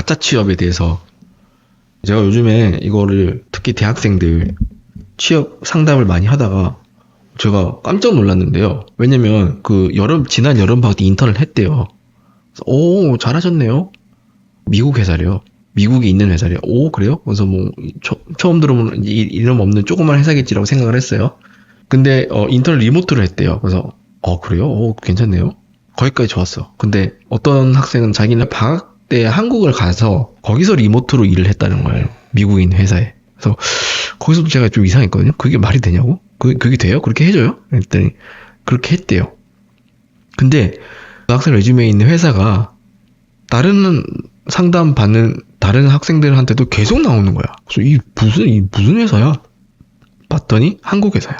가짜 취업에 대해서 제가 요즘에 이거를 특히 대학생들 취업 상담을 많이 하다가 제가 깜짝 놀랐는데요. 왜냐면 지난 여름 방학 때 인턴을 했대요. 그래서, 오, 잘하셨네요. 미국 회사래요. 미국에 있는 회사래요. 오, 그래요? 그래서 뭐 처음 들어보는 이름 없는 조그만 회사겠지라고 생각을 했어요. 근데 인턴을 리모트로 했대요. 그래서 그래요? 괜찮네요. 거기까지 좋았어. 근데 어떤 학생은 자기는 방학 때 한국을 가서 거기서 리모트로 일을 했다는 거예요. 미국에 있는 회사에. 그래서 거기서도 제가 좀 이상했거든요. 그게 말이 되냐고? 그게 돼요? 그렇게 해줘요? 그랬더니 그렇게 했대요. 근데 그 학생 레주메에 있는 회사가 다른 상담 받는 다른 학생들한테도 계속 나오는 거야. 그래서 이 무슨 회사야? 봤더니 한국 회사야.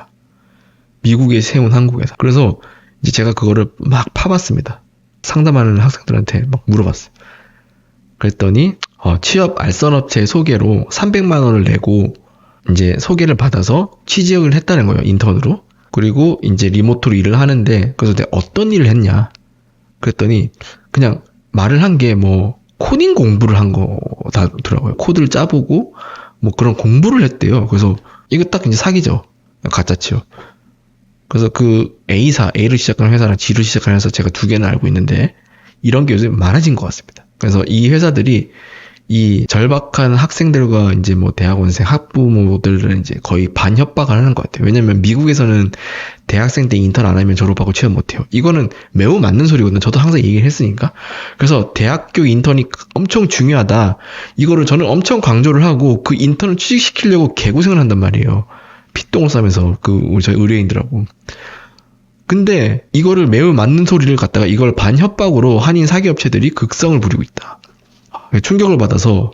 미국에 세운 한국 회사. 그래서 이제 제가 그거를 막 파봤습니다. 상담하는 학생들한테 막 물어봤어요. 그랬더니 취업 알선업체 소개로 300만 원을 내고 이제 소개를 받아서 취직을 했다는 거예요. 인턴으로. 그리고 이제 리모트로 일을 하는데 그래서 내가 어떤 일을 했냐? 그랬더니 그냥 말을 한 게 뭐 코딩 공부를 한 거더라고요. 코드를 짜보고 뭐 그런 공부를 했대요. 그래서 이거 딱 이제 사기죠. 가짜 취업. 그래서 그 A로 시작하는 회사랑 G로 시작하는 회사 제가 두 개는 알고 있는데 이런 게 요즘 많아진 것 같습니다. 그래서 이 회사들이 이 절박한 학생들과 이제 뭐 대학원생 학부모들을 이제 거의 반협박을 하는 것 같아요. 왜냐면 미국에서는 대학생 때 인턴 안 하면 졸업하고 취업 못 해요. 이거는 매우 맞는 소리거든요. 저도 항상 얘기를 했으니까. 그래서 대학교 인턴이 엄청 중요하다. 이거를 저는 엄청 강조를 하고 그 인턴을 취직시키려고 개고생을 한단 말이에요. 피똥을 싸면서 저희 의뢰인들하고. 근데 이거를 매우 맞는 소리를 갖다가 이걸 반협박으로 한인 사기업체들이 극성을 부리고 있다. 충격을 받아서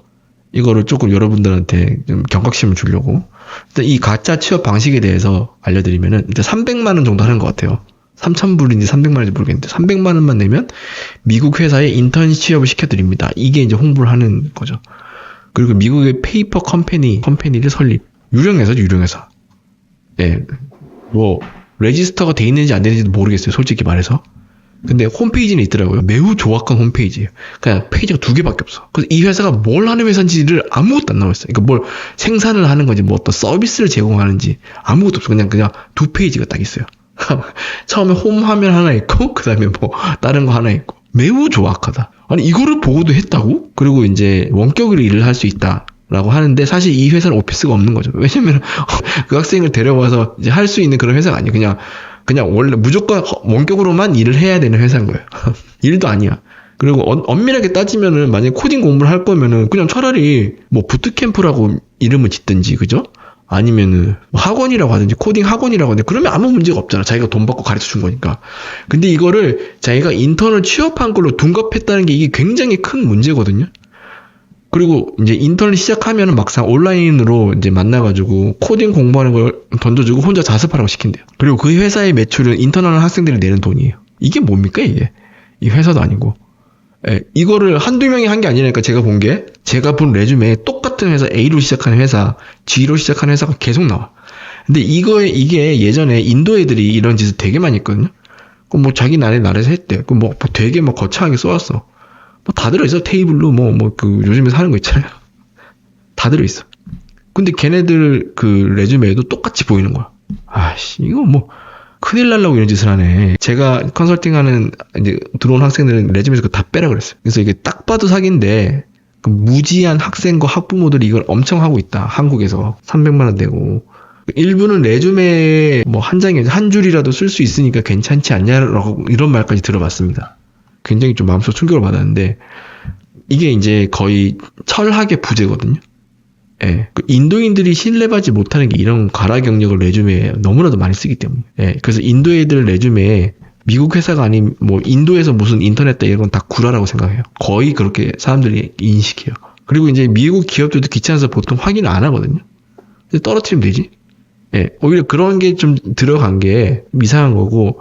이거를 조금 여러분들한테 좀 경각심을 주려고 일단 이 가짜 취업 방식에 대해서 알려드리면은 일단 300만 원 정도 하는 것 같아요. 3,000불인지 300만 원인지 모르겠는데 300만 원만 내면 미국 회사에 인턴 취업을 시켜드립니다. 이게 이제 홍보를 하는 거죠. 그리고 미국의 페이퍼 컴퍼니를 설립. 유령회사. 예, 뭐 레지스터가 돼 있는지 안 되는지도 모르겠어요. 솔직히 말해서. 근데 홈페이지는 있더라고요. 매우 조악한 홈페이지예요. 그냥 페이지가 2개밖에 없어. 그래서 이 회사가 뭘 하는 회사인지를 아무것도 안 나와 있어요. 그러니까 뭘 생산을 하는 건지 뭐 어떤 서비스를 제공하는지 아무것도 없어. 그냥 2페이지가 딱 있어요. 처음에 홈 화면 하나 있고 그다음에 뭐 다른 거 하나 있고 매우 조악하다. 아니 이거를 보고도 했다고? 그리고 이제 원격으로 일을 할 수 있다. 라고 하는데 사실 이 회사는 오피스가 없는 거죠. 왜냐면 그 학생을 데려와서 이제 할 수 있는 그런 회사가 아니에요. 그냥 원래 무조건 원격으로만 일을 해야 되는 회사인 거예요. 일도 아니야. 그리고 엄밀하게 따지면은 만약에 코딩 공부를 할 거면은 그냥 차라리 뭐 부트캠프라고 이름을 짓든지 그죠? 아니면은 학원이라고 하든지 코딩 학원이라고 하든지 그러면 아무 문제가 없잖아. 자기가 돈 받고 가르쳐 준 거니까. 근데 이거를 자기가 인턴을 취업한 걸로 둔갑했다는 게 이게 굉장히 큰 문제거든요. 그리고 이제 인턴을 시작하면은 막상 온라인으로 이제 만나가지고 코딩 공부하는 걸 던져주고 혼자 자습하라고 시킨대요. 그리고 그 회사의 매출은 인턴하는 학생들이 내는 돈이에요. 이게 뭡니까 이게? 이 회사도 아니고. 예, 이거를 한두 명이 한 게 아니라니까 제가 본 레주메에 똑같은 회사 A로 시작하는 회사, G로 시작하는 회사가 계속 나와. 근데 이게 예전에 인도 애들이 이런 짓을 되게 많이 했거든요. 그럼 뭐 자기 나라에서 했대. 그럼 뭐 되게 뭐 거창하게 써왔어. 뭐 다 들어있어. 테이블로 요즘에 하는 거 있잖아요. 다 들어있어. 근데 걔네들 레주메에도 똑같이 보이는 거야. 아씨, 이거 뭐 큰일 날라고 이런 짓을 하네. 제가 컨설팅하는 이제 들어온 학생들은 레주메에서 다 빼라 그랬어요. 그래서 이게 딱 봐도 사기인데 무지한 학생과 학부모들이 이걸 엄청 하고 있다. 한국에서 300만 원 내고. 일부는 레주메 뭐 한 장에 한 줄이라도 쓸 수 있으니까 괜찮지 않냐라고 이런 말까지 들어봤습니다. 굉장히 좀 마음속 충격을 받았는데 이게 이제 거의 철학의 부재거든요. 예, 인도인들이 신뢰받지 못하는 게 이런 가라 경력을 레주메에 너무나도 많이 쓰기 때문에. 예, 그래서 인도 애들 레주메에 미국 회사가 아닌 뭐 인도에서 무슨 인터넷 이런 건 다 구라라고 생각해요. 거의 그렇게 사람들이 인식해요. 그리고 이제 미국 기업들도 귀찮아서 보통 확인을 안 하거든요. 떨어뜨리면 되지. 예, 오히려 그런 게 좀 들어간 게 이상한 거고.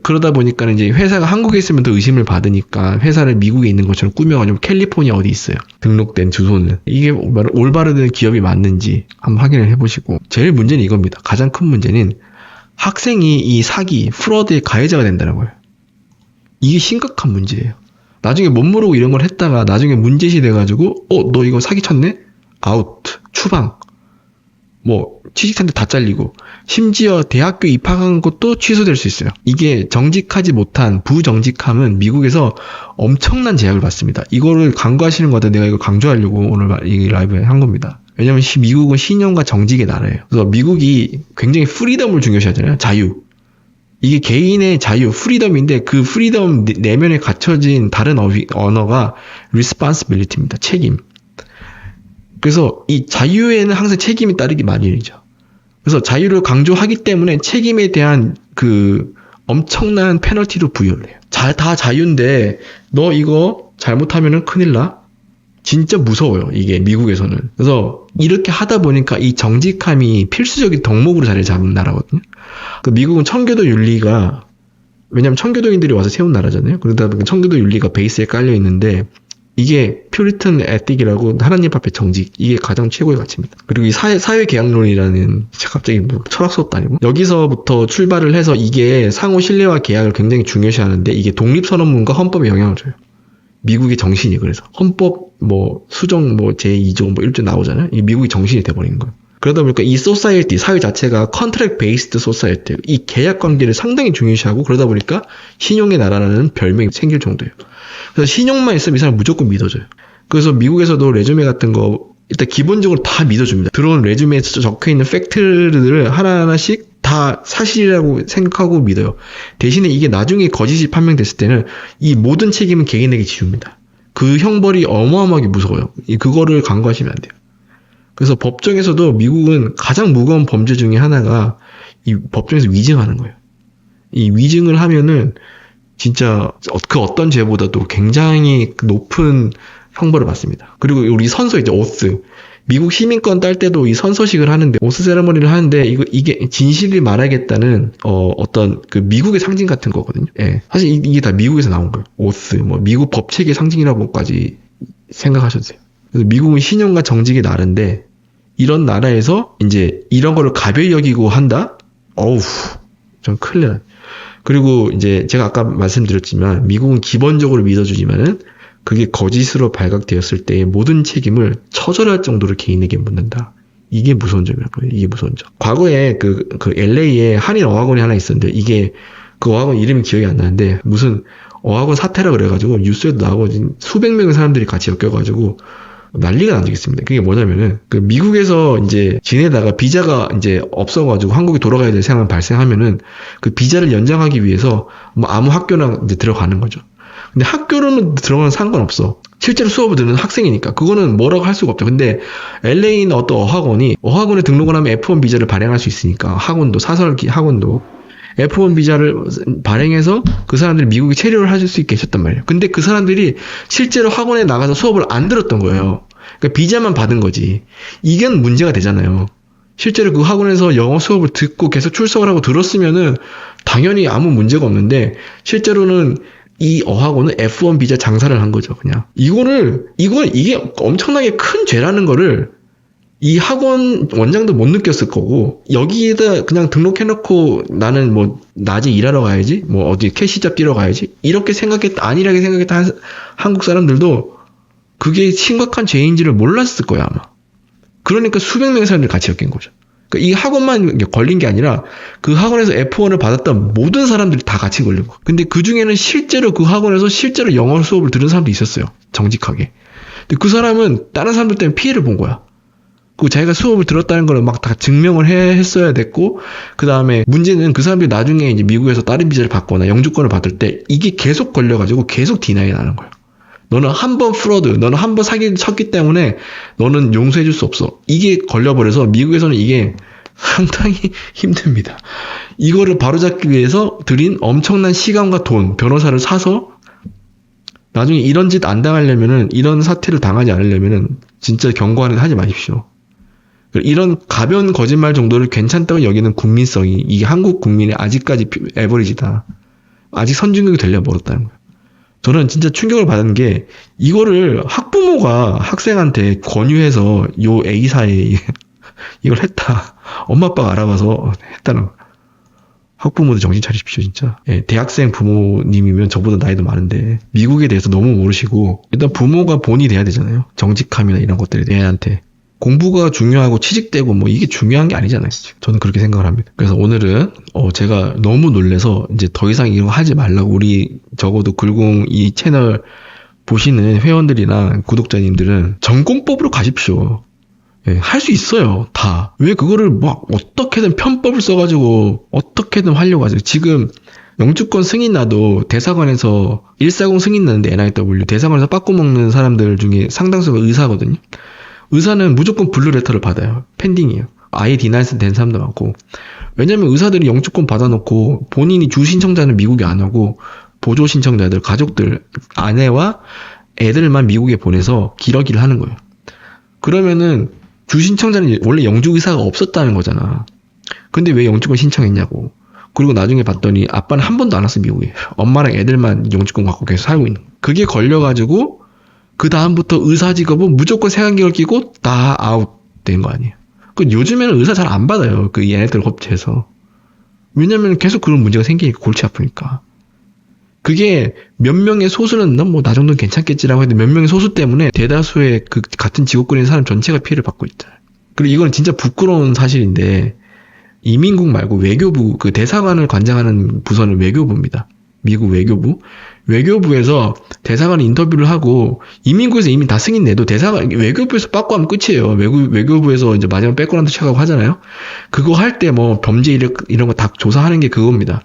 그러다 보니까 이제 회사가 한국에 있으면 더 의심을 받으니까 회사를 미국에 있는 것처럼 꾸며가지고 캘리포니아 어디 있어요. 등록된 주소는. 이게 올바른 기업이 맞는지 한번 확인을 해보시고. 제일 문제는 이겁니다. 가장 큰 문제는 학생이 이 사기, 프로드의 가해자가 된다는 거예요. 이게 심각한 문제예요. 나중에 못 모르고 이런 걸 했다가 나중에 문제시 돼가지고 너 이거 사기쳤네? 아웃, 추방, 뭐 취직생들 다 잘리고 심지어 대학교 입학한 것도 취소될 수 있어요. 이게 정직하지 못한 부정직함은 미국에서 엄청난 제약을 받습니다. 이거를 강조하시는 것 같아요. 내가 이거 강조하려고 오늘 이 라이브에 한 겁니다. 왜냐면 미국은 신용과 정직의 나라예요. 그래서 미국이 굉장히 프리덤을 중요시하잖아요. 자유. 이게 개인의 자유, 프리덤인데 그 프리덤 내면에 갖춰진 다른 언어가 responsibility입니다. 책임. 그래서 이 자유에는 항상 책임이 따르기 마련이죠. 그래서 자유를 강조하기 때문에 책임에 대한 그 엄청난 페널티도 부여를 해요. 다 자유인데 너 이거 잘못하면은 큰일 나? 진짜 무서워요. 이게 미국에서는. 그래서 이렇게 하다 보니까 이 정직함이 필수적인 덕목으로 자리를 잡은 나라거든요. 그 미국은 청교도 윤리가, 왜냐면 청교도인들이 와서 세운 나라잖아요. 그러다 보니까 청교도 윤리가 베이스에 깔려 있는데 이게 퓨리튼 에틱이라고 하나님 앞에 정직, 이게 가장 최고의 가치입니다. 그리고 이 사회 계약론이라는, 갑자기 뭐 철학 수업도 아니고, 여기서부터 출발을 해서 이게 상호 신뢰와 계약을 굉장히 중요시하는데 이게 독립선언문과 헌법에 영향을 줘요. 미국의 정신이. 그래서 헌법 뭐 수정 뭐 제2조 뭐 1조 나오잖아요. 이 미국의 정신이 돼버리는 거예요. 그러다 보니까 이 소사이어티, 사회 자체가 컨트랙 베이스드 소사이어티, 이 계약 관계를 상당히 중요시하고, 그러다 보니까 신용의 나라라는 별명이 생길 정도예요. 그래서 신용만 있으면 이 사람 무조건 믿어줘요. 그래서 미국에서도 레주메 같은 거 일단 기본적으로 다 믿어줍니다. 들어온 레주메에 적혀있는 팩트들을 하나하나씩 다 사실이라고 생각하고 믿어요. 대신에 이게 나중에 거짓이 판명됐을 때는 이 모든 책임은 개인에게 지웁니다. 그 형벌이 어마어마하게 무서워요. 그거를 간과하시면 안 돼요. 그래서 법정에서도 미국은 가장 무거운 범죄 중에 하나가 이 법정에서 위증하는 거예요. 이 위증을 하면은 진짜 그 어떤 죄보다도 굉장히 높은 형벌을 받습니다. 그리고 우리 선서 이제 오스, 미국 시민권 딸 때도 이 선서식을 하는데, 오스 세레머니를 하는데 이게 진실을 말하겠다는 어떤 그 미국의 상징 같은 거거든요. 예. 사실 이게 다 미국에서 나온 거예요. 오스, 뭐 미국 법체계 상징이라고까지 생각하셔도 돼요. 그래서 미국은 신용과 정직이 나라인데 이런 나라에서 이제 이런 거를 가벼이 여기고 한다? 어우, 좀 큰일 나요. 그리고 이제 제가 아까 말씀드렸지만 미국은 기본적으로 믿어주지만은 그게 거짓으로 발각되었을 때의 모든 책임을 처절할 정도로 개인에게 묻는다. 이게 무서운 점이라고요. 이게 무서운 점. 과거에 그 LA에 한인 어학원이 하나 있었는데, 이게 그 어학원 이름이 기억이 안 나는데 무슨 어학원 사태라 그래가지고 뉴스에도 나오고 수백 명의 사람들이 같이 엮여가지고 난리가 난 적이 있습니다. 그게 뭐냐면은 그 미국에서 이제 지내다가 비자가 이제 없어가지고 한국에 돌아가야 될 상황 발생하면은 그 비자를 연장하기 위해서 뭐 아무 학교나 이제 들어가는 거죠. 근데 학교로는 들어가는 상관없어. 실제로 수업을 듣는 학생이니까 그거는 뭐라고 할 수가 없죠. 근데 LA는 어떤 어학원에 등록을 하면 F1 비자를 발행할 수 있으니까, 학원도, 사설 학원도 F1 비자를 발행해서 그 사람들이 미국에 체류를 하실 수 있게 했었단 말이에요. 근데 그 사람들이 실제로 학원에 나가서 수업을 안 들었던 거예요. 그러니까 비자만 받은 거지. 이게 문제가 되잖아요. 실제로 그 학원에서 영어 수업을 듣고 계속 출석을 하고 들었으면은 당연히 아무 문제가 없는데, 실제로는 이 어학원은 F1 비자 장사를 한 거죠, 그냥. 이게 엄청나게 큰 죄라는 거를 이 학원 원장도 못 느꼈을 거고, 여기에다 그냥 등록해놓고 나는 뭐 낮에 일하러 가야지, 뭐 어디 캐시잡 뛰러 가야지, 이렇게 안일하게 생각했다 한국 사람들도 그게 심각한 죄인지를 몰랐을 거야, 아마. 그러니까 수백 명의 사람들이 같이 엮인 거죠. 그러니까 이 학원만 걸린 게 아니라 그 학원에서 F1을 받았던 모든 사람들이 다 같이 걸린 거. 근데 그 중에는 실제로 그 학원에서 실제로 영어 수업을 들은 사람도 있었어요. 정직하게. 근데 그 사람은 다른 사람들 때문에 피해를 본 거야. 그 자기가 수업을 들었다는 걸 막 다 증명을 했어야 됐고, 그 다음에 문제는 그 사람들이 나중에 이제 미국에서 다른 비자를 받거나 영주권을 받을 때 이게 계속 걸려가지고 계속 디나이 나는 거야. 너는 한 번 프로드, 너는 한 번 사기 쳤기 때문에 너는 용서해줄 수 없어. 이게 걸려버려서 미국에서는 이게 상당히 힘듭니다. 이거를 바로잡기 위해서 들인 엄청난 시간과 돈, 변호사를 사서 나중에 이런 짓 안 당하려면은, 이런 사태를 당하지 않으려면은 진짜 경고하는 하지 마십시오. 이런 가벼운 거짓말 정도를 괜찮다고 여기는 국민성이, 이게 한국 국민의 아직까지 에버리지다. 아직 선진국이 되려면 멀었다는 거예요. 저는 진짜 충격을 받은 게, 이거를 학부모가 학생한테 권유해서 요 A사에 이걸 했다. 엄마 아빠가 알아봐서 했다는 거예요. 학부모들 정신 차리십시오, 진짜. 예, 대학생 부모님이면 저보다 나이도 많은데, 미국에 대해서 너무 모르시고, 일단 부모가 본이 돼야 되잖아요. 정직함이나 이런 것들에 애한테. 공부가 중요하고 취직되고 뭐 이게 중요한 게 아니잖아요. 저는 그렇게 생각을 합니다. 그래서 오늘은 제가 너무 놀래서 이제 더 이상 이거 하지 말라고 우리 적어도 글공 이 채널 보시는 회원들이나 구독자님들은 전공법으로 가십시오. 예, 할 수 있어요. 다. 왜 그거를 막 어떻게든 편법을 써가지고 어떻게든 하려고 하죠. 지금 영주권 승인 나도 대사관에서 140 승인 나는데 NIW 대사관에서 빠꾸 먹는 사람들 중에 상당수가 의사거든요. 의사는 무조건 블루레터를 받아요. 펜딩이에요. 아예 디나이스 된 사람도 많고. 왜냐면 의사들이 영주권 받아놓고 본인이 주 신청자는 미국에 안 오고 보조 신청자들, 가족들, 아내와 애들만 미국에 보내서 기러기를 하는 거예요. 그러면은 주 신청자는 원래 영주 의사가 없었다는 거잖아. 근데 왜 영주권 신청했냐고. 그리고 나중에 봤더니 아빠는 한 번도 안 왔어, 미국에. 엄마랑 애들만 영주권 갖고 계속 살고 있는 거예요. 그게 걸려가지고 그 다음부터 의사 직업은 무조건 세관계를 끼고 다 아웃된 거 아니에요. 요즘에는 의사 잘 안 받아요. 그 얘네들 업체에서. 왜냐면 계속 그런 문제가 생기니까 골치 아프니까. 그게 몇 명의 소수는 넌 뭐 나 정도는 괜찮겠지라고 했는데 몇 명의 소수 때문에 대다수의 그 같은 직업군에 있는 사람 전체가 피해를 받고 있다. 그리고 이건 진짜 부끄러운 사실인데 이민국 말고 외교부 그 대사관을 관장하는 부서는 외교부입니다. 미국 외교부. 외교부에서 대사관 인터뷰를 하고 이민국에서 이미 다 승인 내도 대사관 외교부에서 빠꾸하면 끝이에요. 외교부에서 이제 마지막 백그라운드 체크하고 하잖아요. 그거 할 때 뭐 범죄 이런 거 다 조사하는 게 그겁니다.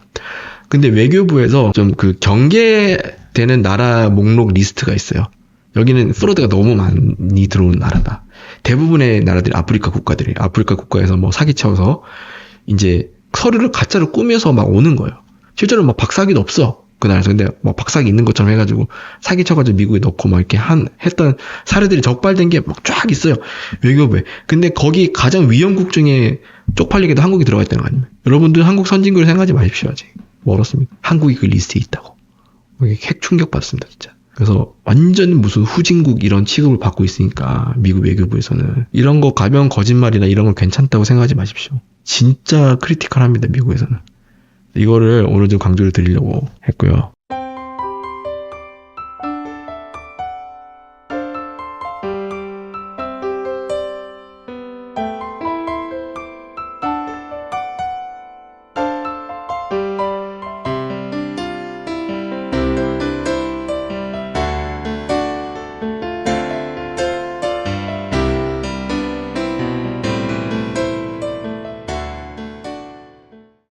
근데 외교부에서 좀 그 경계되는 나라 목록 리스트가 있어요. 여기는 프로드가 너무 많이 들어오는 나라다. 대부분의 나라들이 아프리카 국가들이 아프리카 국가에서 뭐 사기쳐서 이제 서류를 가짜로 꾸며서 막 오는 거예요. 실제로 막 박사기도 없어. 그 나라에서. 근데 막 박사기 있는 것처럼 해가지고 사기쳐가지고 미국에 넣고 막 이렇게 했던 사례들이 적발된 게 막 쫙 있어요. 외교부에. 근데 거기 가장 위험국 중에 쪽팔리게도 한국이 들어가 있다는 거 아닙니까? 여러분들 한국 선진국을 생각하지 마십시오. 아직. 멀었습니다. 한국이 그 리스트에 있다고. 핵 충격 받습니다, 진짜. 그래서 완전 무슨 후진국 이런 취급을 받고 있으니까 미국 외교부에서는 이런 거 가벼운 거짓말이나 이런 거 괜찮다고 생각하지 마십시오. 진짜 크리티컬합니다, 미국에서는. 이거를 오늘 좀 강조를 드리려고 했고요.